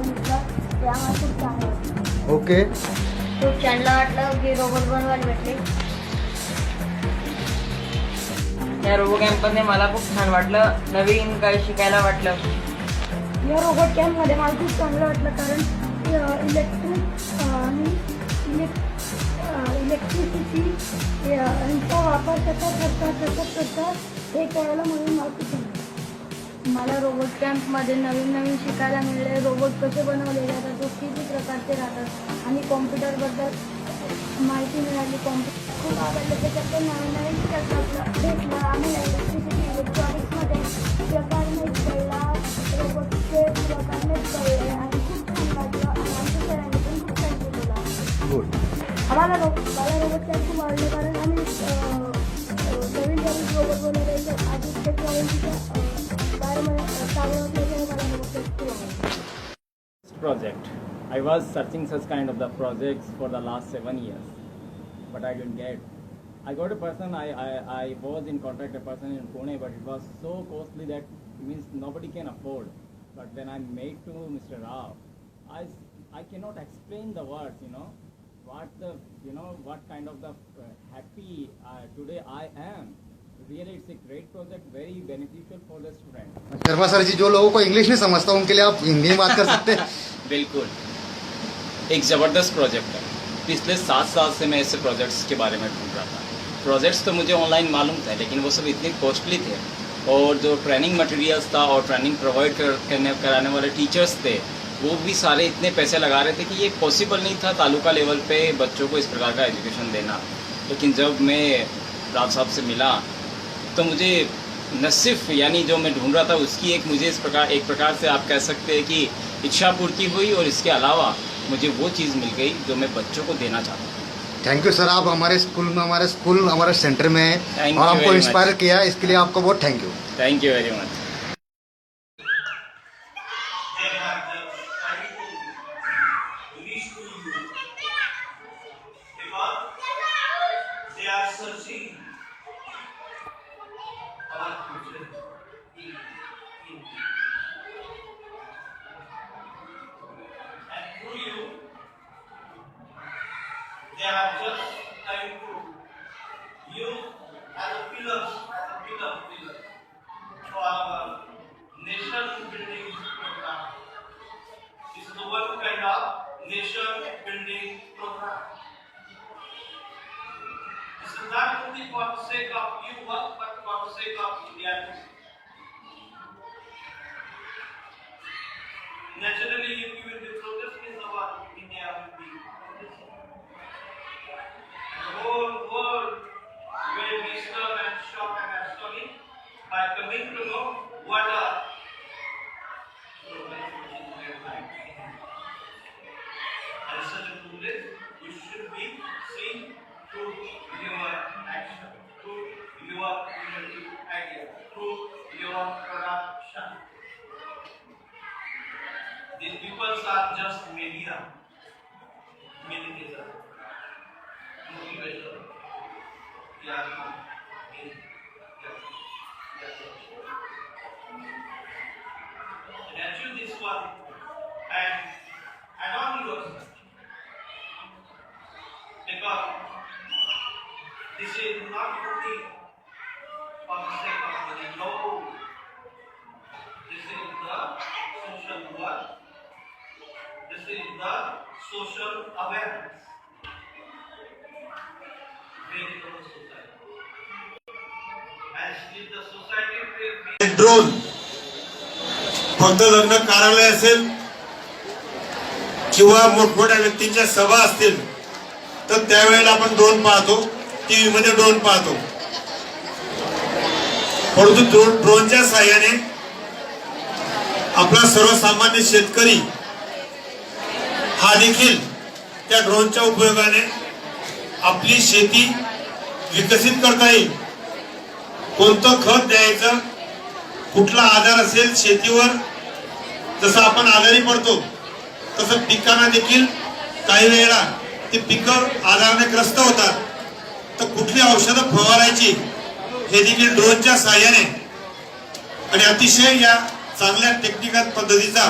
बघितलं ते आम्हाला खूप चांगलं वाटलं. ओके. खूप छान वाटलं की रोबोट बनवायला भेटले. या रोबो कॅम्पमध्ये मला खूप छान वाटलं, नवीन काही शिकायला वाटलं. या रोबोट कॅम्पमध्ये मला खूप चांगलं वाटलं कारण इलेक्ट्रिसिटी यांचा वापर कसा करतात हे कळायला म्हणून मला खूप आवडलं. मला रोबोट कॅम्पमध्ये नवीन शिकायला मिळाले. रोबोट कसे बनवले जातात, तो किती प्रकारचे राहतात आणि कॉम्प्युटरबद्दल माहिती मिळाली. कॉम्प्युटर खूप आवडलं. त्याच्यात नवीन शिकायला भेटलं. आम्हाला इलेक्ट्रॉनिक्समध्ये प्रकार माहीत पडला, रोबोटचे प्रकार माहीत पडले आणि खूप छान वाटलं आणि आमच्या सरांनी पण खूप छान शिकवलं. गुड. मला रोबोट कॅम्प खूप आवडले कारण आम्ही नवीन रोबोट बनवले आधी टेक्नॉलॉजीच्या बारेमध्ये चालू असल्यामुळे मला रोबोट कॅम्प खूप आवडला. Project. I was searching such kind of the projects for the last 7 years, but I didn't get. I got a person. I was in contact a person in Pune, but it was so costly that means nobody can afford. But when I made to Mr. Rao, I cannot explain the words. What kind of the happy today I am. Really, it's a great project, very beneficial for the student. Sharma sir ji, जो लोगों को English नहीं समझता उनके लिए आप हिंदी में बात कर सकते हैं. बिल्कुल, एक ज़बरदस्त प्रोजेक्ट है. पिछले 7 साल से मैं ऐसे प्रोजेक्ट्स के बारे में ढूंढ रहा था. प्रोजेक्ट्स तो मुझे ऑनलाइन मालूम था, लेकिन वो सब इतने कॉस्टली थे और जो ट्रेनिंग मटेरियल्स था और ट्रेनिंग प्रोवाइड कराने वाले टीचर्स थे, वो भी सारे इतने पैसे लगा रहे थे कि ये पॉसिबल नहीं था तालुका लेवल पे बच्चों को इस प्रकार का एजुकेशन देना. लेकिन जब मैं राव साहब से मिला तो मुझे न सिर्फ यानी जो मैं ढूंढ रहा था उसकी एक प्रकार से आप कह सकते हैं कि इच्छा पूर्ति हुई और इसके अलावा मुझे वो चीज़ मिल गई जो मैं बच्चों को देना चाहता हूँ. थैंक यू सर, आप हमारे स्कूल हमारे सेंटर में हैं Thank और you हमको very इंस्पायर much. किया, इसके लिए आपको बहुत thank you. Thank you very much. They are searching our future and through you they are just trying to use as a pillar for our nation building program. This is the one kind of nation building program. This is not only for the sake of you work, but for the sake of India. Naturally, if you will be progressing, our India will be progressing. The whole world will be stunned and shocked and astonished by coming to know what are and such a privilege you should be seen through your action, through your innovative idea, through your production. These people are just media, motivator. And achieve this one and add on yourself. Because this is not only for the sake of money, no. This is the social work. This is the social awareness. Very good society. And if the society will be drone फक्त लग्न कार्यालय असेल किंवा मोठमोठ्या व्यक्तींच्या सभा असतील तर त्यावेळेला आपण ड्रोन पाहतो, टीव्ही मध्ये ड्रोन पाहतो. परंतु ड्रोनच्या साहाय्याने आपला सर्वसामान्य शेतकरी हा देखील त्या ड्रोनच्या उपयोगाने आपली शेती विकसित करता येईल. कोणतं खत द्यायचं, कुठला आधार असेल शेतीवर, जसं आपण आजारी पडतो तसं पिकांना देखील काही वेळेला ती पिकं आजाराने ग्रस्त होतात, तर कुठली औषधं फवारायची हे देखील ड्रोनच्या साहाय्याने आणि अतिशय या चांगल्या टेक्निकल पद्धतीचा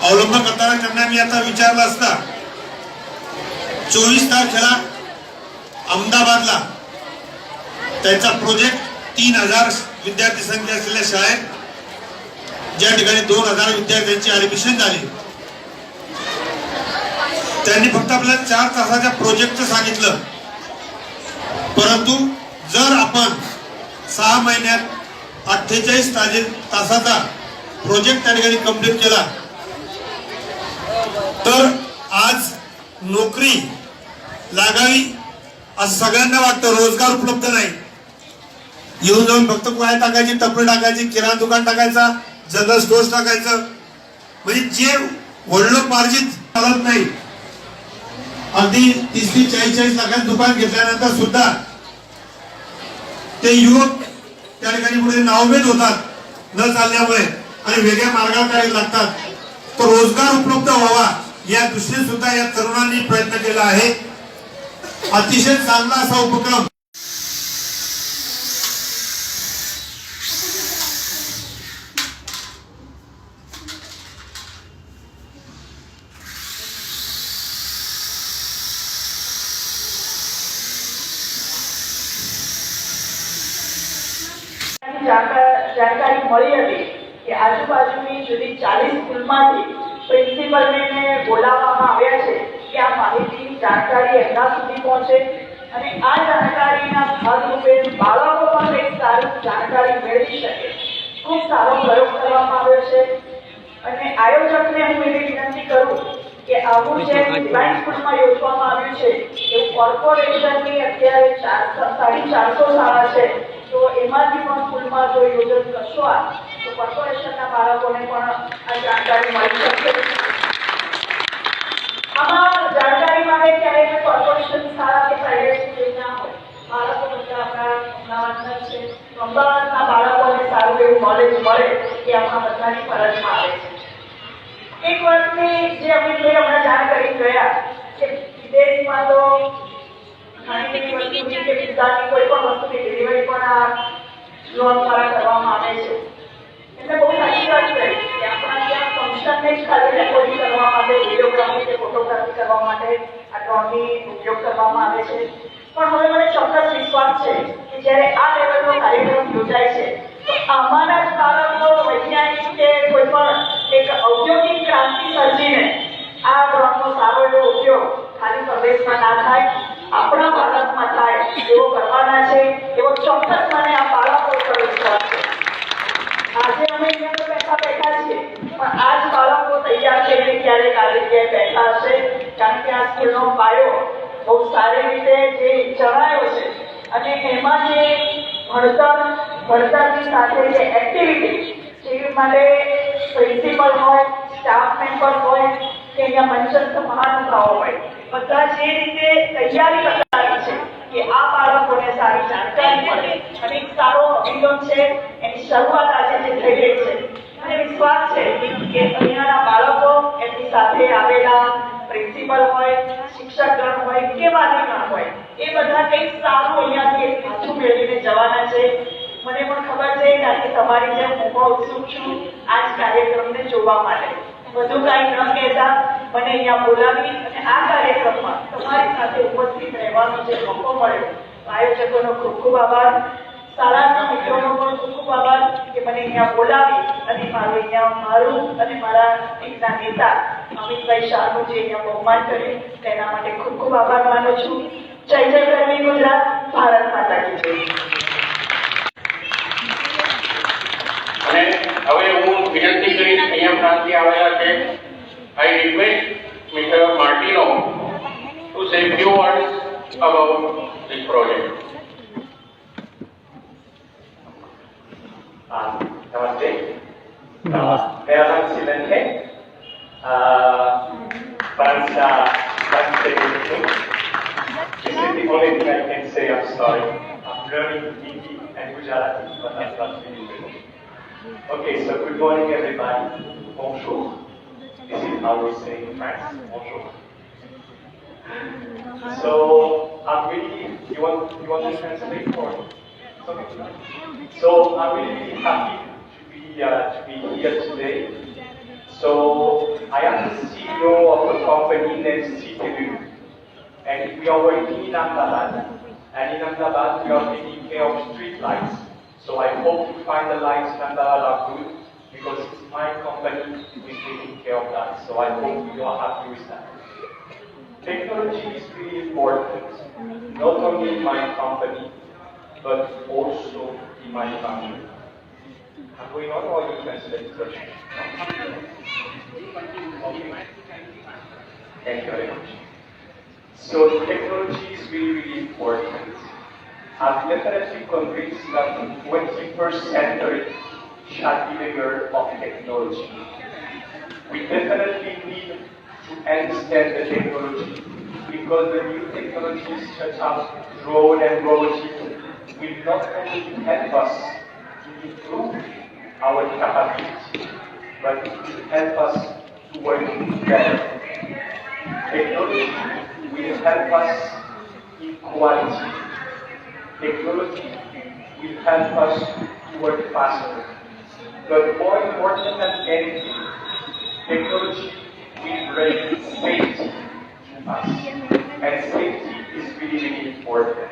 अवलंब करताना त्यांना मी आता विचारलं असता 24 तारखेला अहमदाबादला त्यांचा प्रोजेक्ट 3000 विद्यार्थी संख्या असलेल्या शाळेत ज्या ठिकाणी 2000 विद्यार्थ्यांची ऍडमिशन झाली त्यांनी फक्त आपल्याला 4 तासाच्या प्रोजेक्ट सांगितलं, परंतु जर आपण 6 महिन्यात 48 तासाचा प्रोजेक्ट त्या ठिकाणी कंप्लीट केला तर आज नोकरी लागावी असं सगळ्यांना वाटतं, रोजगार उपलब्ध नाही. येऊन जाऊन फक्त काय टाकायची, टपरी टाकायची, किराणा दुकान टाकायचा, जनरल स्टोअर्स टाकायचं, म्हणजे जे वडिलोपार्जित चालत नाही. अगदी 30-40 लाखांचं दुकान घेतल्यानंतर सुद्धा ते युवक त्या ठिकाणी पुढे नावभेद होतात न चालल्यामुळे आणि वेगळ्या मार्गावर करायला लागतात. तो रोजगार उपलब्ध व्हावा या दृष्टीने सुद्धा या तरुणांनी प्रयत्न केला आहे. अतिशय चांगला असा उपक्रम. જાણકારી મળી હતી કે આજુબાજુની જુદી 40 સ્કૂલમાંથી પ્રિન્સિપલને બોલાવવામાં આવ્યા છે કે આ માહિતીની જાણકારી એમના સુધી પહોંચે અને આ જાણકારીના ભાગરૂપે બાળકો પણ એક સારી જાણકારી મેળવી શકે. ખૂબ સારો પ્રયોગ કરવામાં આવ્યો છે અને આયોજકને હું એવી વિનંતી કરું કે આવું જે ડિવાઇન સ્કૂલમાં યોજવામાં આવ્યું છે એવું કોર્પોરેશનની અત્યારે 450 શાળા છે તો એમાંથી પણ સ્કૂલમાં જો યોજન કરશો તો કોર્પોરેશનના બાળકોને પણ આ જાણકારી મળી શકશે. આમાં જાણકારી માટે ક્યારેક કોર્પોરેશનની શાળા કે પ્રાઇવેટ સ્કૂલ ના હોય, બાળકો બધા આપણા અમદાવાદના છે તો અમદાવાદના બાળકોને સારું એવું નોલેજ મળે એ આપણા બધાની ફરજમાં આવે છે. એક વાતની જે અમિતભાઈ હમણાં જાણ કરી ગયા કે વિદેશમાં તો ખાણીપીણી વસ્તુની કે પીઝાની કોઈ પણ વસ્તુની ડિલિવરી પણ આ લોન દ્વારા કરવામાં આવે છે. એટલે બહુ સાચી વાત કરી કે આપણા ત્યાં ફંક્શનને જ ખાલી રેકોર્ડિંગ કરવા માટે, વિડીયોગ્રાફી કે ફોટોગ્રાફી કરવા માટે આ ડ્રોનની ઉપયોગ કરવામાં આવે છે. પણ હવે મને ચોક્કસ વિશ્વાસ છે કે જ્યારે આ લેવલનો કાર્યક્રમ યોજાય છે તો આમાંના જ બાળકો વૈજ્ઞાનિક કે કોઈ પણ એક ઔદ્યોગિક ક્રાંતિ સર્જીને આ ડ્રોનનો સારો એવો ઉપયોગ ખાલી પ્રદેશમાં ના થાય, આપણા ભારતમાં થાય એવો કરવાના છે એવો ચોક્કસ મને આ બાળકો પર વિશ્વાસ છે. આજે અમે અહીંયા તો બેઠા છીએ પણ આ જ બાળકો તૈયાર થઈને ક્યારેક આ જગ્યાએ બેઠા હશે કારણ કે આ સ્કૂલનો પાયો બહુ સારી રીતે જે જણાયો છે અને એમાં જે ભણતરની સાથે જે એક્ટિવિટી જેવી માટે પ્રિન્સિપલ હોય, સ્ટાફ મેમ્બર હોય કે અહીંયા મંચસ્થ મહાનુભાવો હોય, બધા જે રીતે તૈયારી બતાવી છે કે આ બાળકોને સારી જાણકારી મળે અને એક સારો અભિગમ છે એની શરૂઆત આજે જે થઈ રહી છે. મને વિશ્વાસ છે કે અહીંયાના બાળકો એમની સાથે આવેલા પ્રિન્સિપલ હોય, શિક્ષકગણ હોય કે વાલીગણ હોય એ બધા કંઈક સારું અહીંયાથી એક પાછું મેળવીને જવાના છે. મને પણ ખબર છે કારણ કે તમારી જેમ હું પણ ઉત્સુક છું આ જ કાર્યક્રમને જોવા માટે. વધુ કાંઈ ન કહેતા મને અહીંયા બોલાવી અને આ કાર્યક્રમમાં તમારી સાથે ઉપસ્થિત રહેવાનો જે મોકો મળ્યો આયોજકોનો ખૂબ ખૂબ આભાર. શાળાના મિત્રોનો પણ ખૂબ ખૂબ આભાર કે મને અહીંયા બોલાવી અને મારું અને મારા એકના નેતા અમિતભાઈ શાહનું જે અહીંયા બહુમાન કર્યું તેના માટે ખૂબ ખૂબ આભાર માનું છું. જય જય ગરવી ગુજરાત, ભારત માતા કી જય. અને હવે હું વિનંતી કરીશ અહીંયા પ્રાંતથી આવેલા છે I request Mr. Martino to say few words about this project. नमस्ते. मेरा नाम सिलन है. This is the only thing I can say. I'm sorry. I'm learning Hindi and Gujarati, but I'm not really good. Okay, so good morning everybody. Bonjour. This is how we say in France. Bonjour. So I'm really. You want to translate for me? Okay. So I'm really happy to be here today. So I am the CEO of a company named CTU, and we are working in Ahmedabad. And in Ahmedabad, we are taking care of street lights. So I hope you find the lights in Ahmedabad are good, because it's my company who is taking care of that. So I hope you are happy with that. Technology is really important, not only in my company, but also in my family. I'm going on, or you translate the question? Thank you very much. So technology is really, really important. I'm definitely convinced that the 21st century shall be the year of technology. We definitely need to understand the technology, because the new technologies such as drone and robotics will not only help us to improve our capability, but it will help us to work better. Technology will help us in quality. Technology will help us to work faster. But more important than anything, technology will bring safety to us. And safety is really, really important.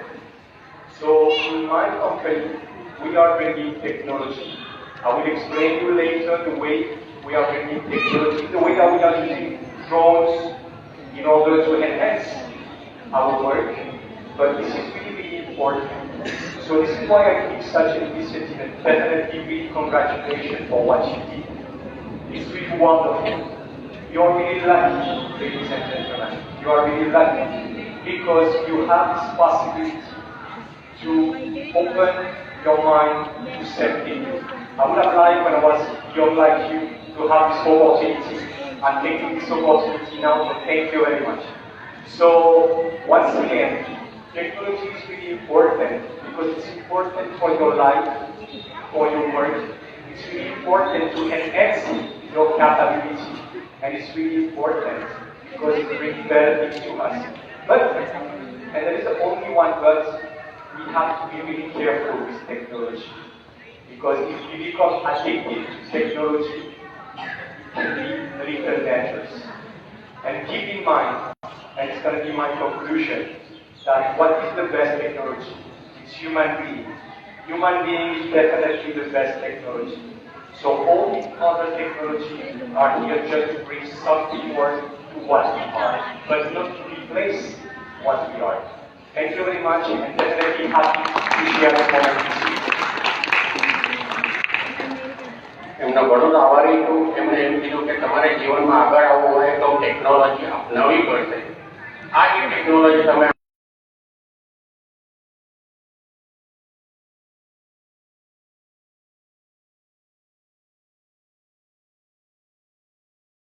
So in my company, we are bringing technology. I will explain to you later the way we are bringing technology, the way that we are using drones in order to enhance our work. But this is really, really important. So this is why I think such an initiative, and definitely really congratulations for what you did. It's really wonderful. You are really lucky, ladies and gentlemen. You are really lucky because you have this possibility to open your mind to something. I would have liked when I was young like you to have this opportunity. I'm taking this opportunity now, but thank you very much. So once again, technology is really important because it's important for your life, for your work. It's really important to enhance your capability, and it's really important because it brings benefits to us. But, and there is only one but, we have to be really careful with technology. Because if we become addicted to technology, it can be a little dangerous. And keep in mind, and it's going to be my conclusion, that what is the best technology? It's human being. Human being is definitely the best technology. So all these other technologies are here just to bring something more to what we are, but not to replace what we are. Thank you very much, and definitely happy to share this moment with you. એમનો બડોદરા આભારી છું. એમણે એમ કીધું કે તમારે જીવનમાં આગળ આવવું હોય તો ટેકનોલોજી અપનાવવી પડશે. આ જે ટેકનોલોજી તમે